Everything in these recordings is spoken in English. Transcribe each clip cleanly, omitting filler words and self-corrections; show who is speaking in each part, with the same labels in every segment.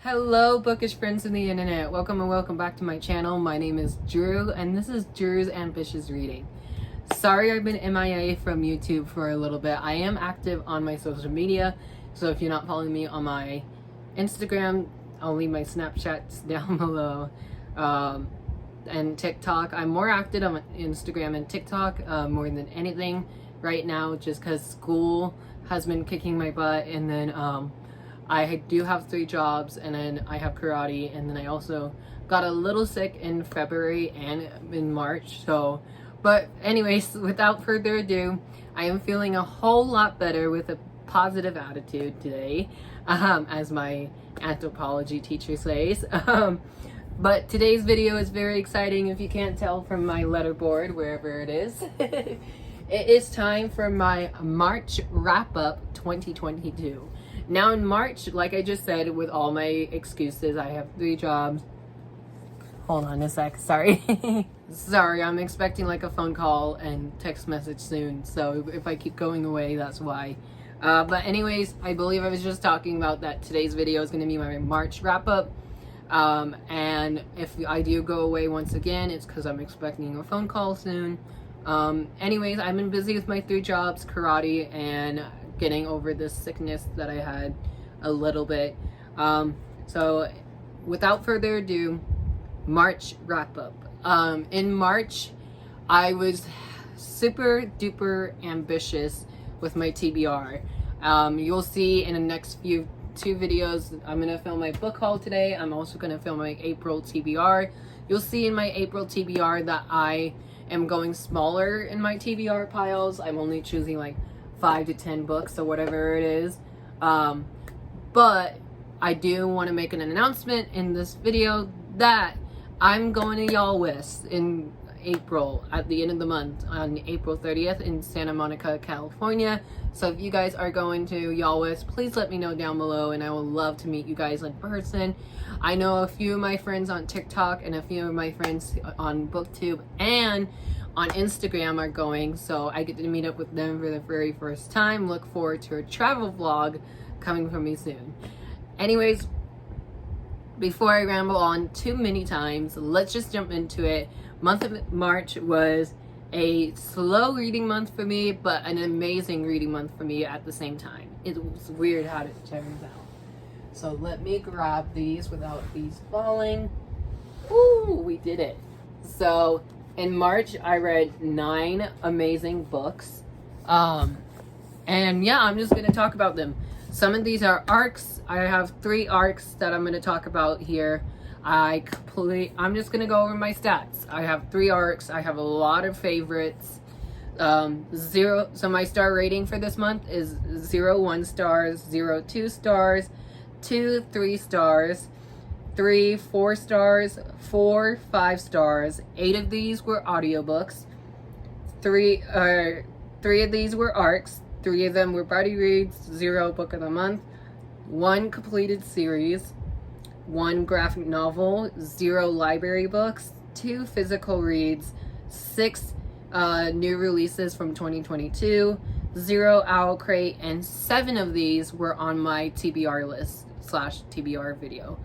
Speaker 1: Hello bookish friends of the internet, welcome and welcome back to my channel. My name is Drew and this is Drew's Ambitious Reading. Sorry I've been MIA from YouTube for a little bit. I am active on my social media, so if you're not following me on my Instagram, I'll leave my Snapchats down below. And TikTok, I'm more active on Instagram and TikTok more than anything right now, just because school has been kicking my butt, and then I do have 3 jobs, and then I have karate, and then I also got a little sick in February and in March. So, but anyways, without further ado, I am feeling a whole lot better with a positive attitude today, as my anthropology teacher says. But today's video is very exciting, if you can't tell from my letterboard, wherever it is. It is time for my March wrap-up 2022. Now in March, like I just said, with all my excuses, I have 3 jobs. Hold on a sec, sorry. Sorry, I'm expecting like a phone call and text message soon, so if I keep going away, that's why. But anyways, I believe I was just talking about that today's video is going to be my March wrap-up. And if I do go away once again, it's because I'm expecting a phone call soon. Anyways, I've been busy with my 3 jobs, karate, and getting over this sickness that I had a little bit. So without further ado, March wrap up. In March, I was super duper ambitious with my TBR. You'll see in the next 2 videos, I'm gonna film my book haul today. I'm also gonna film my April TBR. You'll see in my April TBR that I am going smaller in my TBR piles. I'm only choosing like 5 to 10 books or whatever it is. But I do want to make an announcement in this video that I'm going to Y'all West in April, at the end of the month, on April 30th in Santa Monica, California. So if you guys are going to Y'all West, please let me know down below, and I would love to meet you guys in person. I know a few of my friends on TikTok and a few of my friends on BookTube and on Instagram are going, so I get to meet up with them for the very first time. Look forward to a travel vlog coming from me soon. Anyways, before I ramble on too many times, let's just jump into it. Month of March was a slow reading month for me, but an amazing reading month for me at the same time. It was weird how it turns out. So let me grab these without these falling. Woo, we did it. So in March, I read 9 amazing books. And yeah, I'm just going to talk about them. Some of these are arcs. I have 3 arcs that I'm going to talk about here. I'm just going to go over my stats. I have 3 arcs. I have a lot of favorites. So my star rating for this month is 0 1 stars, 0 2 stars, 2 3 stars, 3 4 stars, 4 5 stars. 8 of these were audiobooks. 3 of these were arcs. 3 of them were buddy reads. 0 book of the month. 1 completed series. 1 graphic novel. 0 library books. 2 physical reads. 6 new releases from 2022. 0 owl crate, and 7 of these were on my TBR list / TBR video.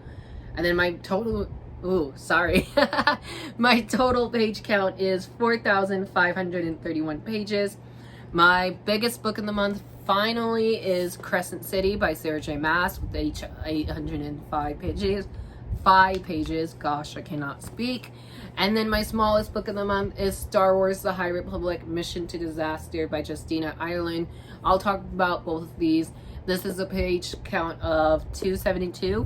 Speaker 1: And then my total, my total page count is 4,531 pages. My biggest book of the month finally is Crescent City by Sarah J. Maas with 805 pages. 5 pages, gosh, I cannot speak. And then my smallest book of the month is Star Wars: The High Republic Mission to Disaster by Justina Ireland. I'll talk about both of these. This is a page count of 272.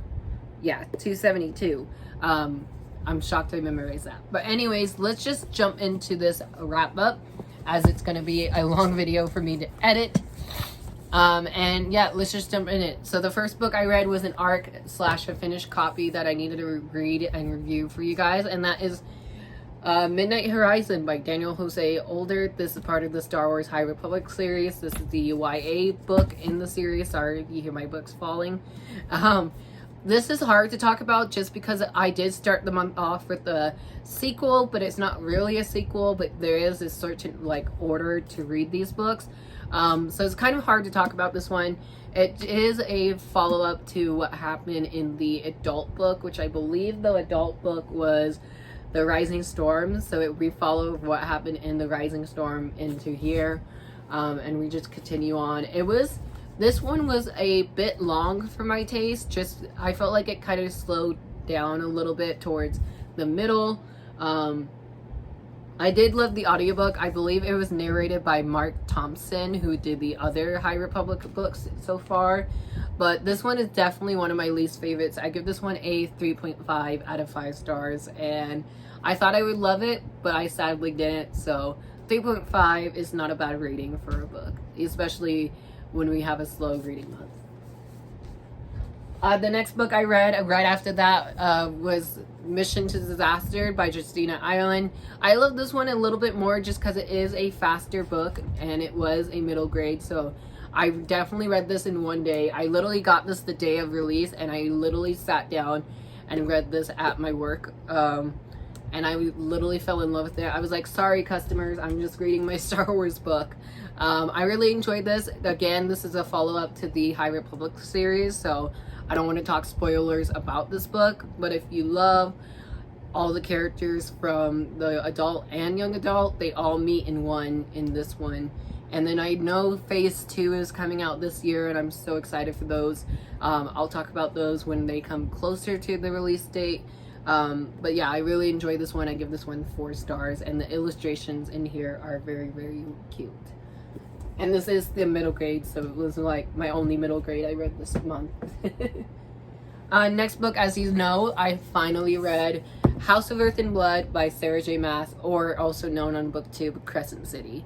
Speaker 1: Yeah, 272. I'm shocked I memorized that. But anyways, let's just jump into this wrap up, as it's going to be a long video for me to edit. And yeah, let's just jump in it. So the first book I read was an arc / a finished copy that I needed to read and review for you guys, and that is Midnight Horizon by Daniel Jose Older. This is part of the Star Wars High Republic series. This is the YA book in the series. Sorry if you hear my books falling. This is hard to talk about just because I did start the month off with the sequel, but it's not really a sequel, but there is a certain like order to read these books. So it's kind of hard to talk about this one. It is a follow-up to what happened in the adult book, which I believe the adult book was The Rising Storm. So we follow what happened in The Rising Storm into here, and we just continue on. This one was a bit long for my taste. Just I felt like it kind of slowed down a little bit towards the middle. I did love the audiobook. I believe it was narrated by Mark Thompson, who did the other High Republic books so far. But this one is definitely one of my least favorites. I give this one a 3.5 out of 5 stars. And I thought I would love it, but I sadly didn't. So 3.5 is not a bad rating for a book, especially when we have a slow reading month. The next book I read right after that was Mission to Disaster by Justina Ireland. I love this one a little bit more just because it is a faster book and it was a middle grade. So I definitely read this in one day. I literally got this the day of release and I literally sat down and read this at my work. And I literally fell in love with it. I was like, sorry customers, I'm just reading my Star Wars book. I really enjoyed this. Again, this is a follow-up to the High Republic series, so I don't want to talk spoilers about this book, but if you love all the characters from the adult and young adult, they all meet in this one. And then I know phase 2 is coming out this year and I'm so excited for those. I'll talk about those when they come closer to the release date. But yeah, I really enjoyed this one. I give this one 4 stars and the illustrations in here are very, very cute. And this is the middle grade, so it was like my only middle grade I read this month. Next book, as you know, I finally read House of Earth and Blood by Sarah J. Maas, or also known on BookTube, Crescent City.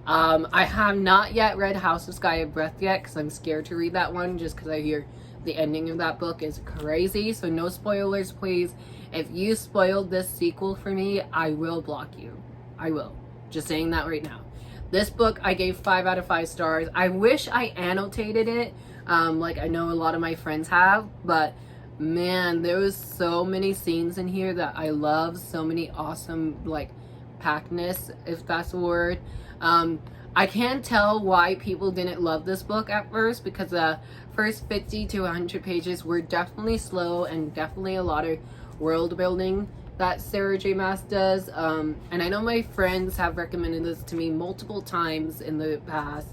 Speaker 1: I have not yet read House of Sky and Breath yet because I'm scared to read that one just because I hear the ending of that book is crazy. So no spoilers, please. If you spoiled this sequel for me, I will block you. I will. Just saying that right now. This book I gave 5 out of 5 stars. I wish I annotated it, like I know a lot of my friends have, but man, there was so many scenes in here that I love. So many awesome, like, packedness, if that's a word. I can tell why people didn't love this book at first, because the first 50 to 100 pages were definitely slow and definitely a lot of world building that Sarah J. Maas does. And I know my friends have recommended this to me multiple times in the past.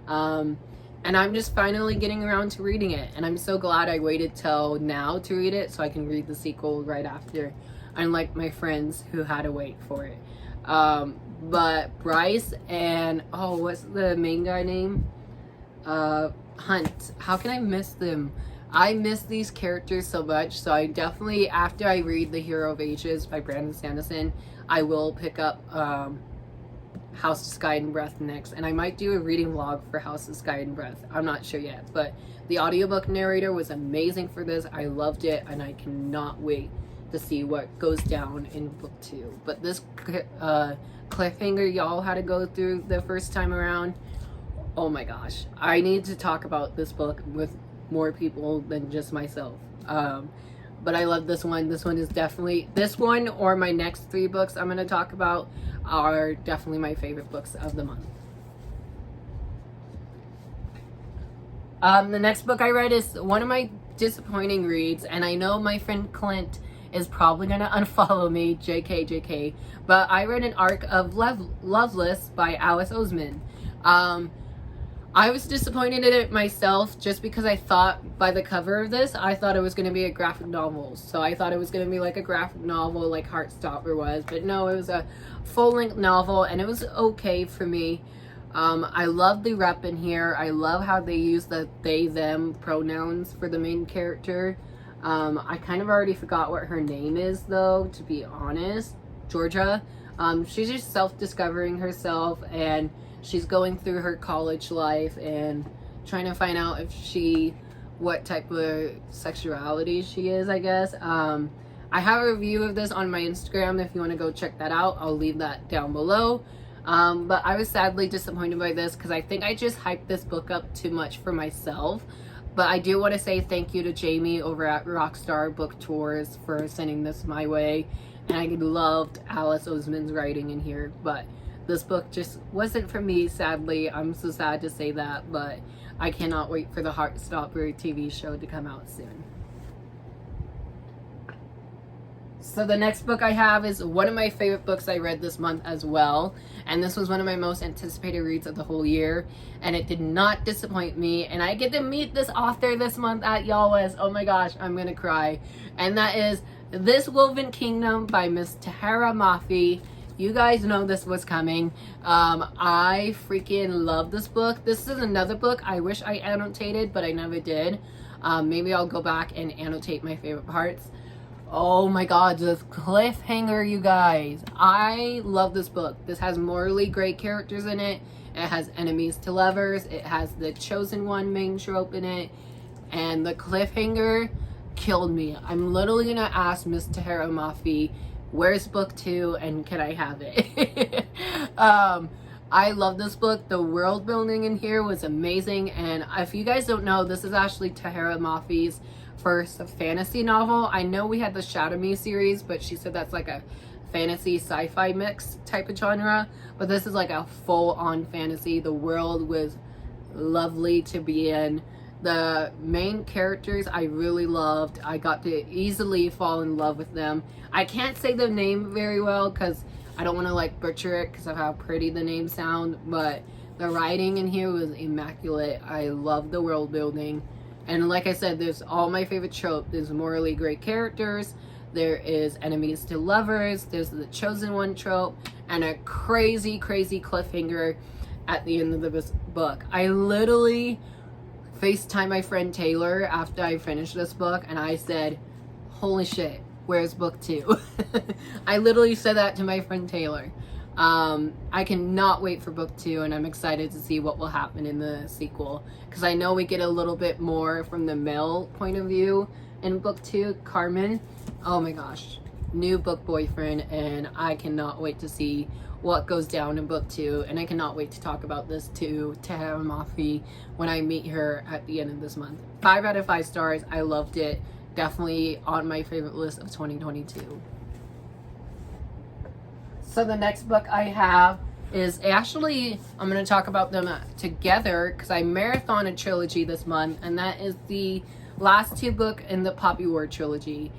Speaker 1: And I'm just finally getting around to reading it. And I'm so glad I waited till now to read it so I can read the sequel right after. Unlike my friends who had to wait for it. But Bryce and, oh, what's the main guy name? Hunt. How can I miss them? I miss these characters so much, so I definitely, after I read The Hero of Ages by Brandon Sanderson, I will pick up House of Sky and Breath next, and I might do a reading vlog for House of Sky and Breath. I'm not sure yet, but the audiobook narrator was amazing for this. I loved it, and I cannot wait to see what goes down in book 2. But this cliffhanger y'all had to go through the first time around, oh my gosh. I need to talk about this book with more people than just myself. But I love this one. This one is definitely, this one or my next 3 books I'm going to talk about are definitely my favorite books of the month. The next book I read is one of my disappointing reads, and I know my friend Clint is probably going to unfollow me, JK, but I read an arc of Love Loveless by Alice Oseman. I was disappointed in it myself just because I thought by the cover of this, I thought it was going to be a graphic novel. So I thought it was going to be like a graphic novel like Heartstopper was. But no, it was a full-length novel and it was okay for me. I love the rep in here. I love how they use the they, them pronouns for the main character. I kind of already forgot what her name is though, to be honest. Georgia. She's just self-discovering herself and she's going through her college life and trying to find out if what type of sexuality she is, I guess. I have a review of this on my Instagram if you want to go check that out. I'll leave that down below. But I was sadly disappointed by this because I think I just hyped this book up too much for myself. But I do want to say thank you to Jamie over at Rockstar Book Tours for sending this my way. And I loved Alice Oseman's writing in here. But this book just wasn't for me, sadly. I'm so sad to say that, but I cannot wait for the Heartstopper TV show to come out soon. So the next book I have is one of my favorite books I read this month as well. And this was one of my most anticipated reads of the whole year. And it did not disappoint me. And I get to meet this author this month at Yalwa's. Oh my gosh, I'm gonna cry. And that is This Woven Kingdom by Miss Tahara Mafi. You guys know this was coming. I freaking love this book. This is another book I wish I annotated, but I never did. Maybe I'll go back and annotate my favorite parts. Oh my god, this cliffhanger, you guys. I love this book. This has morally great characters in it. It has enemies to lovers. It has the chosen one main trope in it. And the cliffhanger killed me. I'm literally gonna ask Miss Tahara Mafi, where's book 2 and can I have it? I love this book. The world building in here was amazing. And if you guys don't know, this is actually Tahara Mafi's first fantasy novel. I know we had the Shadow Me series, but she said that's like a fantasy sci-fi mix type of genre, but this is like a full-on fantasy. The world was lovely to be in. The main characters I really loved. I got to easily fall in love with them. I can't say the name very well because I don't want to like butcher it because of how pretty the names sound, but the writing in here was immaculate. I love the world building. And like I said, there's all my favorite tropes. There's morally great characters. There is enemies to lovers. There's the chosen one trope. And a crazy, crazy cliffhanger at the end of this book. I literally FaceTimed my friend Taylor after I finished this book. And I said, holy shit, where's book 2? I literally said that to my friend Taylor. I cannot wait for book 2, and I'm excited to see what will happen in the sequel, because I know we get a little bit more from the male point of view in book 2. Carmen, oh my gosh, new book boyfriend, and I cannot wait to see what goes down in book 2, and I cannot wait to talk about this to Tahara Mafi when I meet her at the end of this month. 5 out of 5 stars. I loved it. Definitely on my favorite list of 2022. So the next book I have is actually, I'm going to talk about them together because I marathoned a trilogy this month, and that is the last 2 books in the Poppy War trilogy.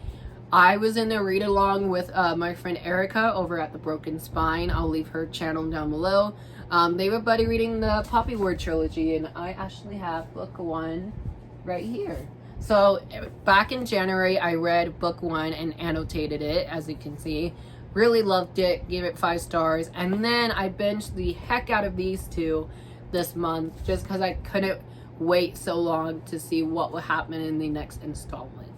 Speaker 1: I was in a read along with my friend Erica over at The Broken Spine. I'll leave her channel down below. They were buddy reading the Poppy War trilogy, and I actually have book 1 right here. So back in January, I read book 1 and annotated it, as you can see. Really loved it, gave it 5 stars, and then I binged the heck out of these 2 this month just because I couldn't wait so long to see what would happen in the next installment.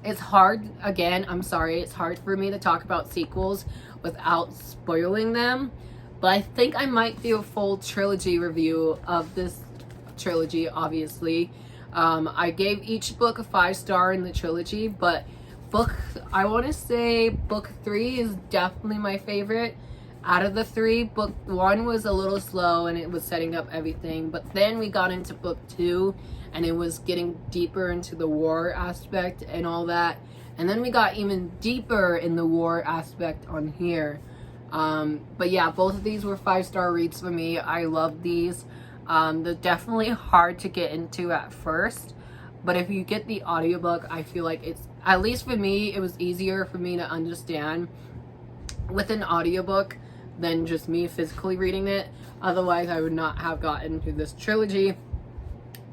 Speaker 1: It's hard, again, I'm sorry, it's hard for me to talk about sequels without spoiling them, but I think I might do a full trilogy review of this trilogy, obviously. I gave each book a 5-star in the trilogy, but I want to say book 3 is definitely my favorite. Out of the 3, book 1 was a little slow and it was setting up everything, but then we got into book 2 and it was getting deeper into the war aspect and all that, and then we got even deeper in the war aspect on here. But yeah, both of these were 5-star reads for me. I love these. They're definitely hard to get into at first, but if you get the audiobook, I feel like it's, at least for me, it was easier for me to understand with an audiobook than just me physically reading it. Otherwise, I would not have gotten through this trilogy.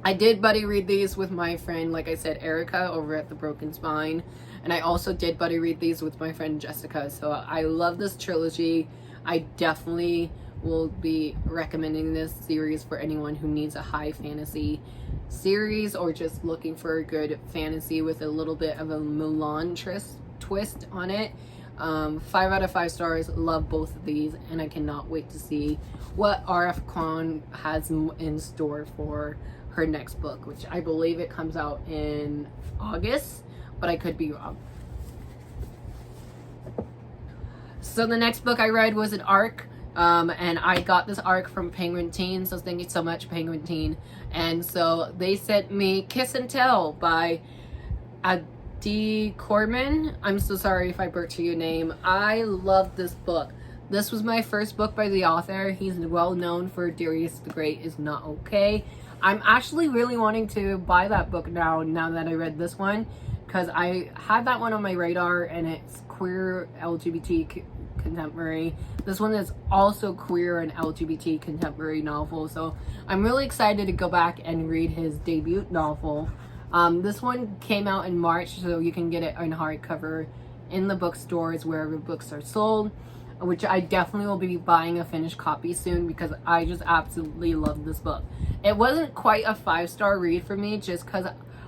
Speaker 1: I did buddy read these with my friend, like I said, Erica over at The Broken Spine. And I also did buddy read these with my friend Jessica. So I love this trilogy. I definitely will be recommending this series for anyone who needs a high fantasy series or just looking for a good fantasy with a little bit of a Mulan twist on it. 5 out of 5 stars. Love both of these, and I cannot wait to see what R.F. Kuang has in store for her next book, which I believe it comes out in August, but I could be wrong. So the next book I read was an arc. And I got this arc from Penguin Teen, so thank you so much, Penguin Teen. And so they sent me Kiss and Tell by Adi Corman. I'm so sorry if I butchered your name. I love this book. This was my first book by the author. He's well known for Darius the Great is Not Okay. I'm actually really wanting to buy that book now that I read this one, because I had that one on my radar, and it's queer LGBT contemporary. This one is also queer and LGBT contemporary novel, so I'm really excited to go back and read his debut novel. This one came out in March, so you can get it in hardcover in the bookstores wherever books are sold, which I definitely will be buying a finished copy soon because I just absolutely love this book. It wasn't quite a 5-star read for me just because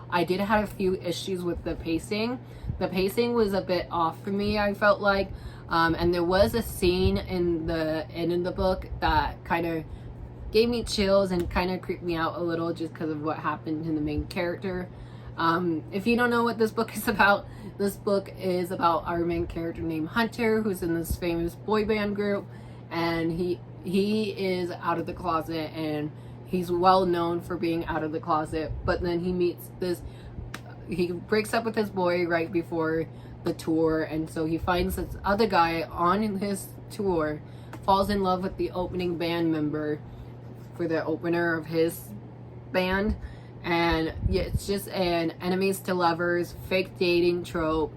Speaker 1: I did have a few issues with the pacing. The pacing was a bit off for me, I felt like, and there was a scene in the end of the book that kind of gave me chills and kind of creeped me out a little just because of what happened to the main character. If you don't know what this book is about, this book is about our main character named Hunter, who's in this famous boy band group, and he is out of the closet, and he's well known for being out of the closet, but then he breaks up with his boy right before the tour, and so he finds this other guy on his tour, falls in love with the opening band member for the opener of his band. And yeah, it's just an enemies to lovers, fake dating trope,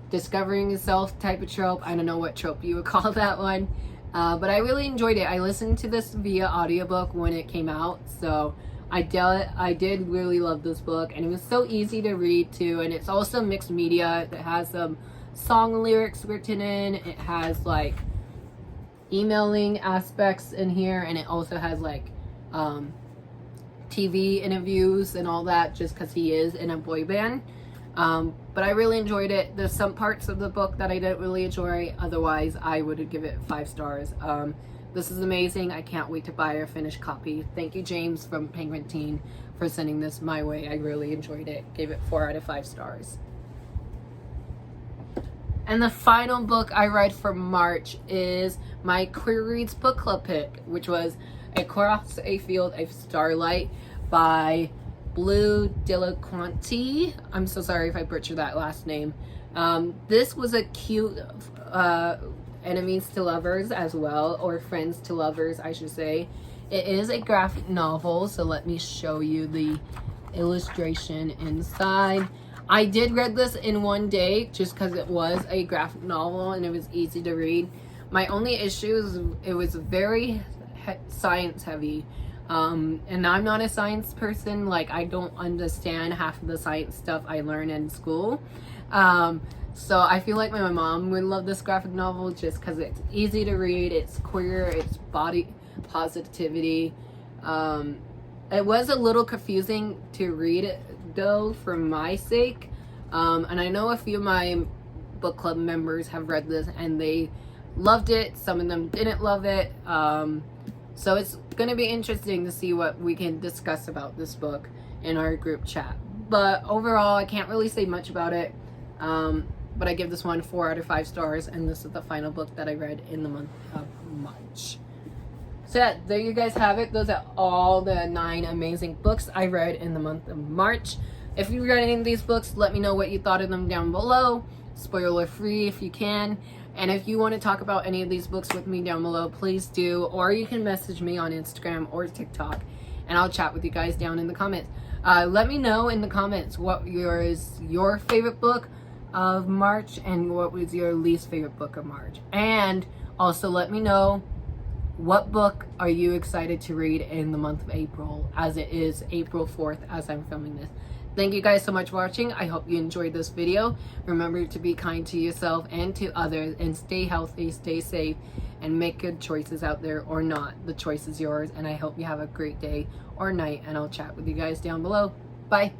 Speaker 1: discovering yourself type of trope. I don't know what trope you would call that one, but I really enjoyed it. I listened to this via audiobook when it came out, so I did really love this book, and it was so easy to read too, and it's also mixed media. It has some song lyrics written in, it has like emailing aspects in here, and it also has like TV interviews and all that, just because he is in a boy band. But I really enjoyed it. There's some parts of the book that I didn't really enjoy, otherwise I would give it 5 stars. This is amazing. I can't wait to buy a finished copy. Thank you, James from Penguin Teen, for sending this my way. I really enjoyed it. Gave it 4 out of 5 stars. And the final book I read for March is my Queer Reads book club pick, which was Across a Field of Starlight by Blue Delaquanti. I'm so sorry if I butchered that last name. This was a cute enemies to lovers as well, or friends to lovers, I should say. It is a graphic novel, so let me show you the illustration inside. I did read this in one day just because it was a graphic novel and it was easy to read. My only issue is it was very science heavy, and I'm not a science person. Like, I don't understand half of the science stuff I learned in school, so I feel like my mom would love this graphic novel just because it's easy to read, it's queer, it's body positivity. It was a little confusing to read though for my sake, and I know a few of my book club members have read this and they loved it. Some of them didn't love it, so it's gonna be interesting to see what we can discuss about this book in our group chat. But overall, I can't really say much about it, but I give this one 4 out of 5 stars, and this is the final book that I read in the month of March. So yeah, there you guys have it. Those are all the 9 amazing books I read in the month of March. If you read any of these books, let me know what you thought of them down below. Spoiler free if you can. And if you want to talk about any of these books with me down below, please do. Or you can message me on Instagram or TikTok, and I'll chat with you guys down in the comments. Let me know in the comments what is your favorite book of March and what was your least favorite book of March. And also let me know, what book are you excited to read in the month of April, as it is April 4th as I'm filming this. Thank you guys so much for watching. I hope you enjoyed this video. Remember to be kind to yourself and to others, and stay healthy, stay safe, and make good choices out there, or not. The choice is yours, and I hope you have a great day or night, and I'll chat with you guys down below. Bye.